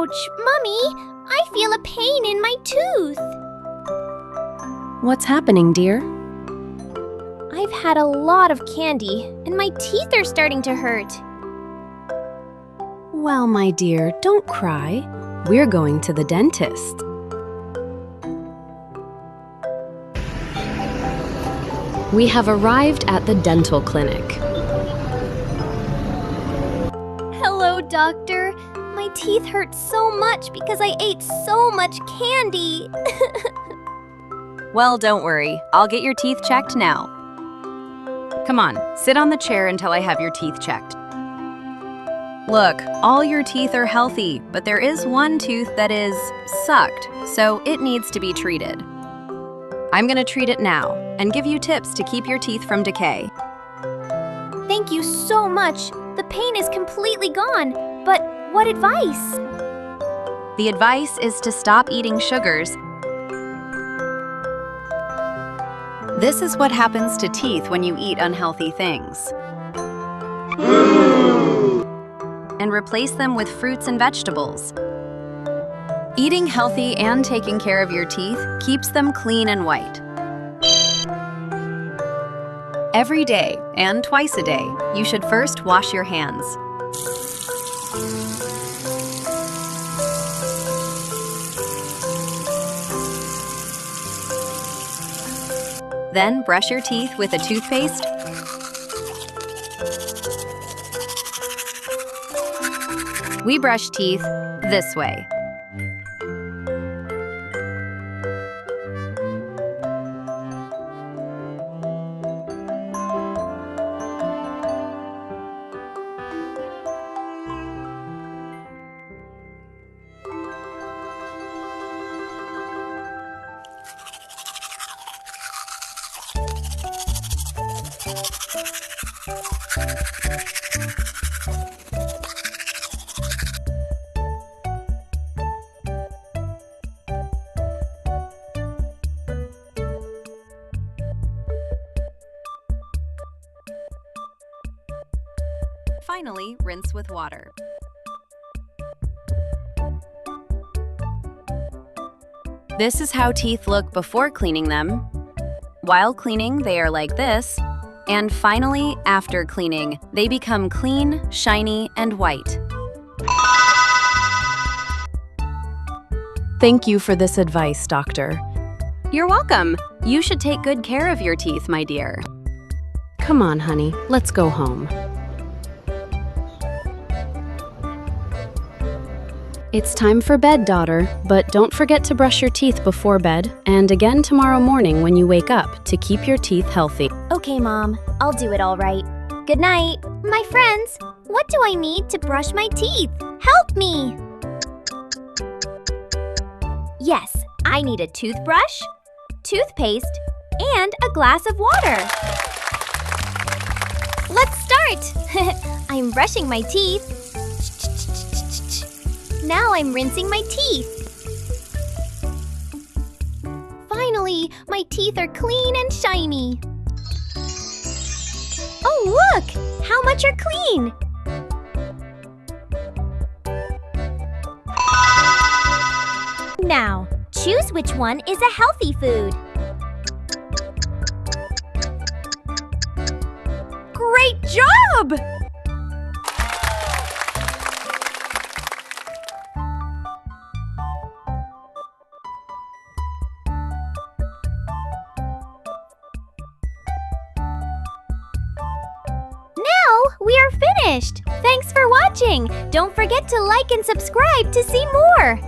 Ouch, Mommy! I feel a pain in my tooth. What's happening, dear? I've had a lot of candy, and my teeth are starting to hurt. Well, my dear, don't cry. We're going to the dentist. We have arrived at the dental clinic. Hello, doctor. My teeth hurt so much because I ate so much candy. Well, don't worry. I'll get your teeth checked now. Come on, sit on the chair until I have your teeth checked. Look, all your teeth are healthy, but there is one tooth that is sucked, so it needs to be treated. I'm gonna treat it now and give you tips to keep your teeth from decay. Thank you so much. The pain is completely gone. But what advice? The advice is to stop eating sugars. This is what happens to teeth when you eat unhealthy things. And replace them with fruits and vegetables. Eating healthy and taking care of your teeth keeps them clean and white. Every day and twice a day, you should first wash your hands. Then brush your teeth with a toothpaste. We brush teeth this way. Finally, rinse with water. This is how teeth look before cleaning them. While cleaning, they are like this. And finally, after cleaning, they become clean, shiny, and white. Thank you for this advice, doctor. You're welcome. You should take good care of your teeth, my dear. Come on, honey, let's go home. It's time for bed, daughter, but don't forget to brush your teeth before bed and again tomorrow morning when you wake up to keep your teeth healthy. Okay, Mom. I'll do it all right. Good night. My friends, what do I need to brush my teeth? Help me! Yes, I need a toothbrush, toothpaste, and a glass of water. Let's start! I'm brushing my teeth. Now I'm rinsing my teeth. Finally, my teeth are clean and shiny. Oh, look! How much are clean? Now, choose which one is a healthy food. Great job! We are finished! Thanks for watching! Don't forget to like and subscribe to see more!